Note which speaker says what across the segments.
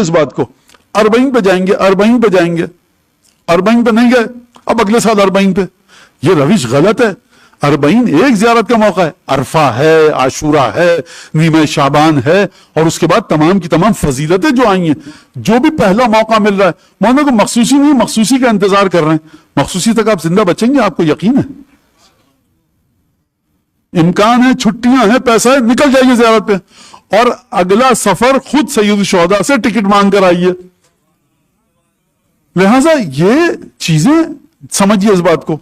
Speaker 1: اس بات کو. 40 پہ جائیں گے، 40 پہ جائیں گے، 40 پہ نہیں گئے، اب اگلے سال 40 پہ. یہ روش غلط ہے. 40 ایک زیارت کا موقع ہے، عرفہ ہے، عاشورہ ہے، نیمہ شعبان ہے، اور اس کے بعد تمام کی تمام فضیلتیں جو آئی ہیں. جو بھی پہلا موقع مل رہا ہے، مولانا کو مخصوصی نہیں، مخصوصی کا انتظار کر رہے ہیں. مخصوصی تک آپ زندہ بچیں گے، آپ کو یقین ہے؟ امکان ہے، چھٹیاں ہیں، پیسہ ہے، نکل جائیے زیارت پہ، اور اگلا سفر خود سید الشہداء سے ٹکٹ مانگ کر آئیے. لہذا یہ چیزیں سمجھیے اس بات کو.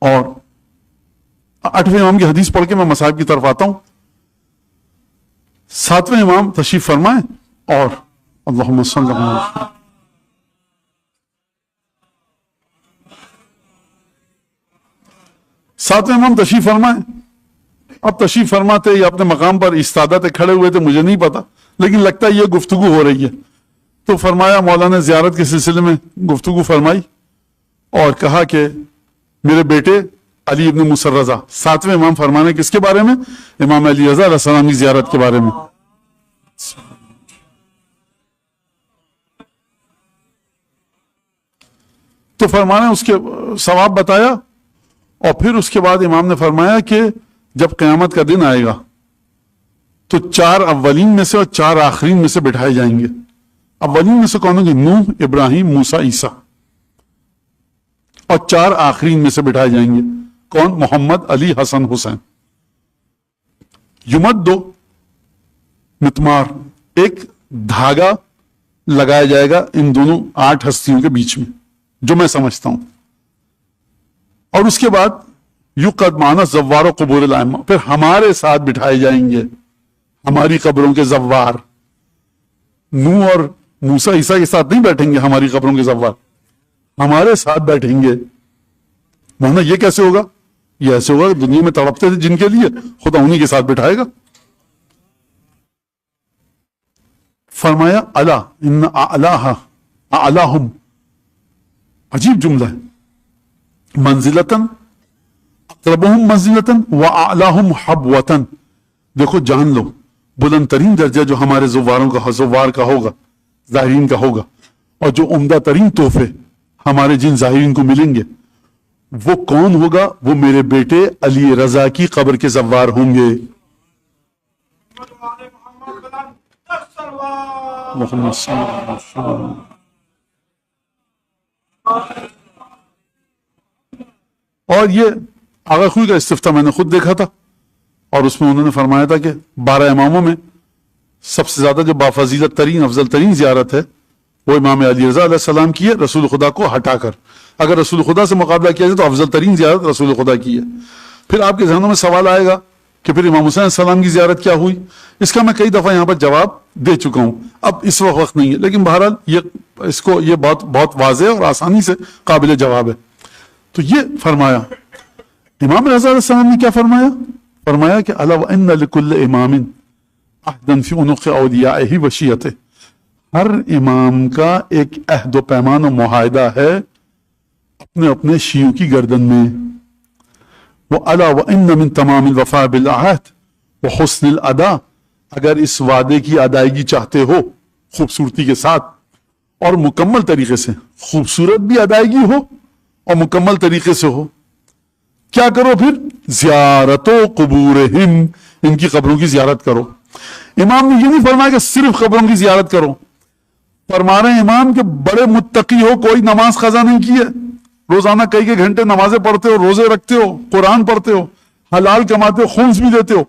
Speaker 1: اور 8ویں امام کی حدیث پڑھ کے میں مصائب کی طرف آتا ہوں. 7ویں امام تشریف فرمائیں، اور اللہم صلی اللہ علیہ وسلم. 7ویں امام تشریف فرمائیں. اب تشریف فرماتے یا اپنے مقام پر استادہ تھے، کھڑے ہوئے تھے، مجھے نہیں پتا، لیکن لگتا ہے یہ گفتگو ہو رہی ہے. تو فرمایا، مولانا زیارت کے سلسلے میں گفتگو فرمائی اور کہا کہ میرے بیٹے علی ابن موسی رضا. 7ویں امام فرمانے کس کے بارے میں؟ امام علی رضا علیہ السلام کی زیارت کے بارے میں. تو فرمانا اس کے ثواب بتایا، اور پھر اس کے بعد امام نے فرمایا کہ جب قیامت کا دن آئے گا تو 4 اولین میں سے اور 4 آخرین میں سے بٹھائے جائیں گے. اولین میں سے کون ہوں گے؟ نوح، ابراہیم، موسیٰ، عیسیٰ. اور 4 آخرین میں سے بٹھائے جائیں گے. کون؟ محمد، علی، حسن، حسین. یمدو متمار، ایک دھاگا لگایا جائے گا ان دونوں 8 ہستیوں کے بیچ میں، جو میں سمجھتا ہوں. اور اس کے بعد یقعد معنا زوار و قبور الائمہ، پھر ہمارے ساتھ بٹھائے جائیں گے، ہماری قبروں کے زوار. نوح اور موسیٰ عیسیٰ کے ساتھ نہیں بیٹھیں گے ہماری قبروں کے زوار، ہمارے ساتھ بیٹھیں گے. مانا یہ کیسے ہوگا؟ یہ ایسے ہوگا کہ دنیا میں تڑپتے تھے جن کے لیے، خدا انہی کے ساتھ بٹھائے گا. فرمایا الا ان اعلاہم، عجیب جملہ ہے، منزلتاً اقربہم منزلتاً واعلاہم حبوتاً. دیکھو جان لو، بلند ترین درجہ جو ہمارے زوار کا ہوگا، ظاہرین کا ہوگا، اور جو عمدہ ترین تحفے ہمارے جن ظاہرین کو ملیں گے، وہ کون ہوگا؟ وہ میرے بیٹے علی رضا کی قبر کے زوار ہوں گے. محمد صلی اللہ علیہ وسلم. اور یہ آغا خوئی کا استفتاح میں نے خود دیکھا تھا، اور اس میں انہوں نے فرمایا تھا کہ 12 اماموں میں سب سے زیادہ جو بافضیلت ترین، افضل ترین زیارت ہے وہ امام علی رضا علیہ السلام کی ہے، رسول خدا کو ہٹا کر. اگر رسول خدا سے مقابلہ کیا جائے تو افضل ترین زیارت رسول خدا کی ہے. پھر آپ کے ذہنوں میں سوال آئے گا کہ پھر امام حسین علیہ السلام کی زیارت کیا ہوئی؟ اس کا میں کئی دفعہ یہاں پر جواب دے چکا ہوں، اب اس وقت نہیں ہے، لیکن بہرحال یہ بہت واضح اور آسانی سے قابل جواب ہے. تو یہ فرمایا امام رضا علیہ السلام نے، کیا فرمایا؟ فرمایا کہ الا وان لکل امام عہدا فی عنق اولیائہ و شیعتہ، ہر امام کا ایک عہد و پیمان و معاہدہ ہے اپنے اپنے شیعوں کی گردن میں. وَأَلَا وَإِنَّ مِن تَمَامِ الْوَفَاءِ بِالْعَهْدِ وَحُسْنِ الْأَدَاءِ، اگر اس وعدے کی ادائیگی چاہتے ہو خوبصورتی کے ساتھ اور مکمل طریقے سے، خوبصورت بھی ادائیگی ہو اور مکمل طریقے سے ہو، کیا کرو پھر؟ زیارت و قبورہم، ان کی قبروں کی زیارت کرو. امام نے یہ نہیں فرمایا کہ صرف قبروں کی زیارت کرو. فرما رہے ہیں امام کہ بڑے متقی ہو، کوئی نماز قضا نہیں کی ہے، روزانہ کئی گھنٹے نمازیں پڑھتے ہو، روزے رکھتے ہو، قرآن پڑھتے ہو، حلال کماتے ہو، خمس بھی دیتے ہو،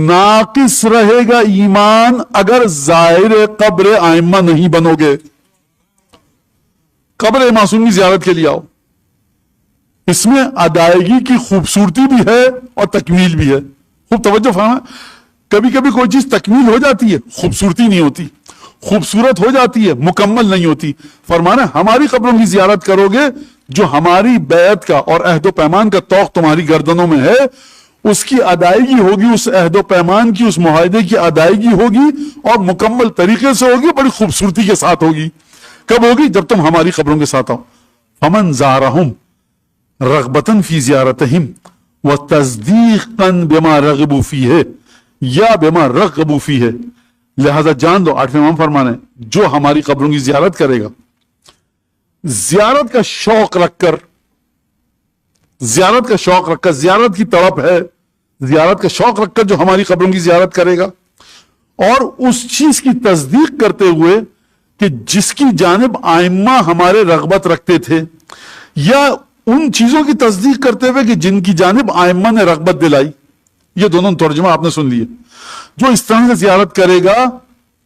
Speaker 1: ناقص رہے گا ایمان اگر زائر قبر ائمہ نہیں بنو گے. قبر معصوم کی زیارت کے لیے آؤ، اس میں ادائیگی کی خوبصورتی بھی ہے اور تکمیل بھی ہے. خوب توجہ فرمائیں، کبھی کبھی کوئی چیز تکمیل ہو جاتی ہے، خوبصورتی نہیں ہوتی، خوبصورت ہو جاتی ہے، مکمل نہیں ہوتی. فرمانا ہماری قبروں کی زیارت کرو گے، جو ہماری بیعت کا اور عہد و پیمان کا توق تمہاری گردنوں میں ہے، اس کی ادائیگی ہوگی، اس عہد و پیمان کی، اس معاہدے کی ادائیگی ہوگی اور مکمل طریقے سے ہوگی، بڑی خوبصورتی کے ساتھ ہوگی. کب ہوگی؟ جب تم ہماری قبروں کے ساتھ آؤ. فمن زارہم رغبتاً فی زیارتہم وتصدیقاً بما رغبوا فیہ یا بما رغبوا فیہ، لہذا جان دو، 8ویں امام فرما رہے ہیں، جو ہماری قبروں کی زیارت کرے گا، زیارت کا شوق رکھ کر، زیارت کا شوق رکھ کر، زیارت کی طرف ہے، زیارت کا شوق رکھ کر جو ہماری قبروں کی زیارت کرے گا، اور اس چیز کی تصدیق کرتے ہوئے کہ جس کی جانب آئمہ ہمارے رغبت رکھتے تھے، یا ان چیزوں کی تصدیق کرتے ہوئے کہ جن کی جانب آئمہ نے رغبت دلائی. یہ دونوں ترجمہ آپ نے سن لیے. جو اس طرح سے زیارت کرے گا،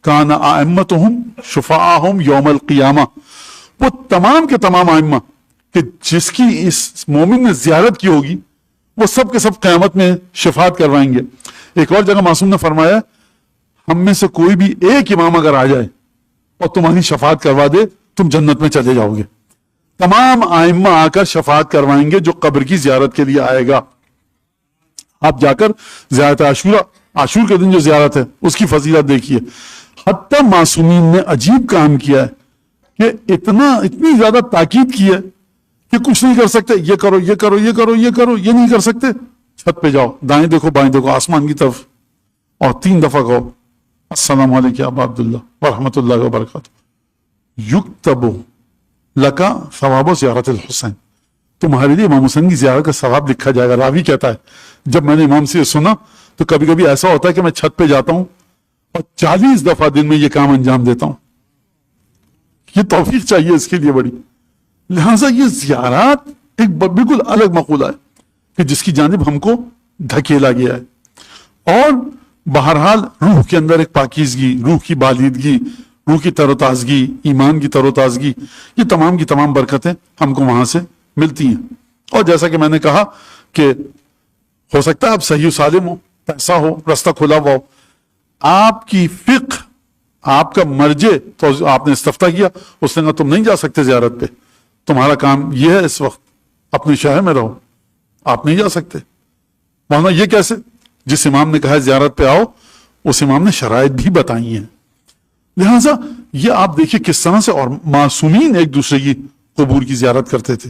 Speaker 1: کان ائمتہم شفعاہم یوم القیامہ، وہ تمام کے تمام آئمہ کہ جس کی اس مومن نے زیارت کی ہوگی، وہ سب کے سب قیامت میں شفاعت کروائیں گے. ایک اور جگہ معصوم نے فرمایا، ہم میں سے کوئی بھی ایک امام اگر آ جائے اور تمہاری شفاعت کروا دے، تم جنت میں چلے جاؤ گے. تمام آئمہ آ کر شفاعت کروائیں گے جو قبر کی زیارت کے لیے آئے گا. آپ جا کر زیارت عاشور کے دن جو زیارت ہے اس کی فضیلت دیکھیے. حتیٰ معصومین نے عجیب کام کیا ہے کہ اتنی زیادہ تاکید کی ہے کہ کچھ نہیں کر سکتے، یہ کرو یہ کرو یہ کرو یہ کرو، یہ نہیں کر سکتے، چھت پہ جاؤ، دائیں دیکھو بائیں دیکھو، آسمان کی طرف، اور 3 دفعہ کہو السلام علیکم ابا عبداللہ ورحمۃ اللہ وبرکاتہ، یکتب لکا ثواب زیارت الحسین، تمہارے لیے امام حسین کی زیارت کا ثواب لکھا جائے گا. راوی کہتا ہے جب میں نے امام سے یہ سنا تو کبھی کبھی ایسا ہوتا ہے کہ میں چھت پہ جاتا ہوں اور 40 دفعہ دن میں یہ کام انجام دیتا ہوں. یہ توفیق چاہیے اس کے لیے بڑی. لہٰذا یہ زیارات ایک بالکل الگ مقولہ ہے کہ جس کی جانب ہم کو دھکیلا گیا ہے. اور بہرحال روح کے اندر ایک پاکیزگی، روح کی بالیدگی، روح کی تر و تازگی، ایمان کی تر و تازگی، یہ تمام کی تمام برکتیں ہم کو وہاں سے ملتی ہیں. اور جیسا کہ میں نے کہا کہ ہو سکتا ہے آپ صحیح و سالم ہو، پیسہ ہو، رستہ کھلا ہوا ہو، آپ کی فقہ، آپ کا مرجع تو آپ نے استفتاء کیا، اس نے کہا تم نہیں جا سکتے زیارت پہ، تمہارا کام یہ ہے اس وقت اپنے شہر میں رہو، آپ نہیں جا سکتے. ورنہ یہ کیسے؟ جس امام نے کہا ہے زیارت پہ آؤ، اس امام نے شرائط بھی بتائی ہیں. لہٰذا یہ آپ دیکھیے کس طرح سے، اور معصومین ایک دوسرے کی قبور کی زیارت کرتے تھے،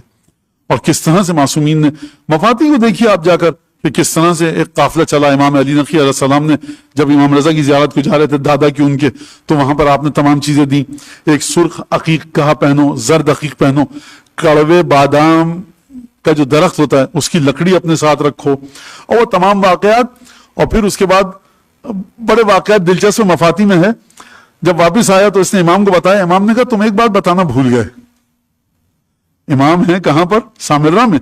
Speaker 1: اور کس طرح سے معصومین نے مفاتی کو دیکھیے آپ جا کر کہ کس طرح سے ایک قافلہ چلا. امام علی نقی علیہ السلام نے جب امام رضا کی زیارت کو جا رہے تھے، دادا کی ان کے، تو وہاں پر آپ نے تمام چیزیں دیں. ایک سرخ عقیق کہا پہنو، زرد عقیق پہنو، کڑوے بادام کا جو درخت ہوتا ہے اس کی لکڑی اپنے ساتھ رکھو، اور وہ تمام واقعات. اور پھر اس کے بعد بڑے واقعات دلچسپ مفاتی میں ہے. جب واپس آیا تو اس نے امام کو بتایا، امام نے کہا تم ایک بات بتانا بھول گئے. امام ہے کہاں پر؟ سامرہ میں.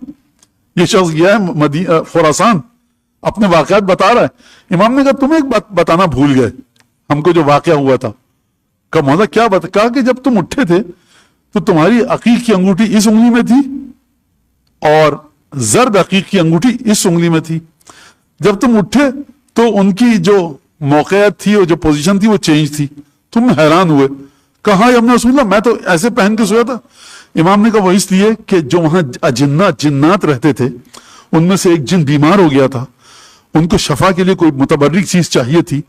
Speaker 1: یہ شخص گیا ہے خراسان، اپنے واقعات بتا رہا ہے. امام نے کہا تم ایک بات بتانا بھول گئے ہم کو، جو واقعہ ہوا تھا. کہا مولا کیا بتا؟ کہا کہ جب تم اٹھے تھے تو تمہاری عقیق کی انگوٹھی اس انگلی میں تھی اور زرد عقیق کی انگوٹھی اس انگلی میں تھی. جب تم اٹھے تو ان کی جو موقعیت تھی اور جو پوزیشن تھی وہ چینج تھی. تم حیران ہوئے. کہا یا ابن رسول اللہ میں تو ایسے پہن کے سویا تھا. امام نے کہا وہ اس لیے کہ جو وہاں جنات رہتے تھے ان میں سے ایک جن بیمار ہو گیا تھا، ان کو شفا کے لیے کوئی متبرک چیز چاہیے تھی،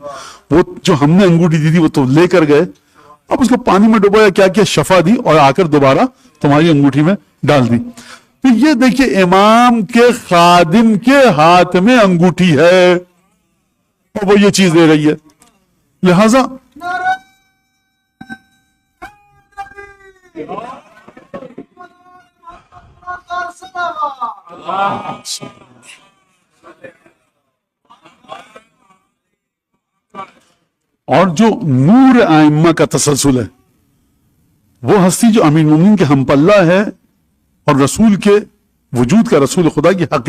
Speaker 1: وہ جو ہم نے انگوٹھی دی تھی وہ تو لے کر گئے. اب اس کو پانی میں ڈبویا، کیا کیا شفا دی اور آ کر دوبارہ تمہاری انگوٹھی میں ڈال دی. تو یہ دیکھیے امام کے خادم کے ہاتھ میں انگوٹھی ہے اور وہ یہ چیز دے رہی ہے. لہذا اور جو نور ائمہ کا تسلسل ہے، وہ ہستی جو امیر المومنین کے ہم پلہ ہے اور رسول کے وجود کا، رسول خدا کی حقیقت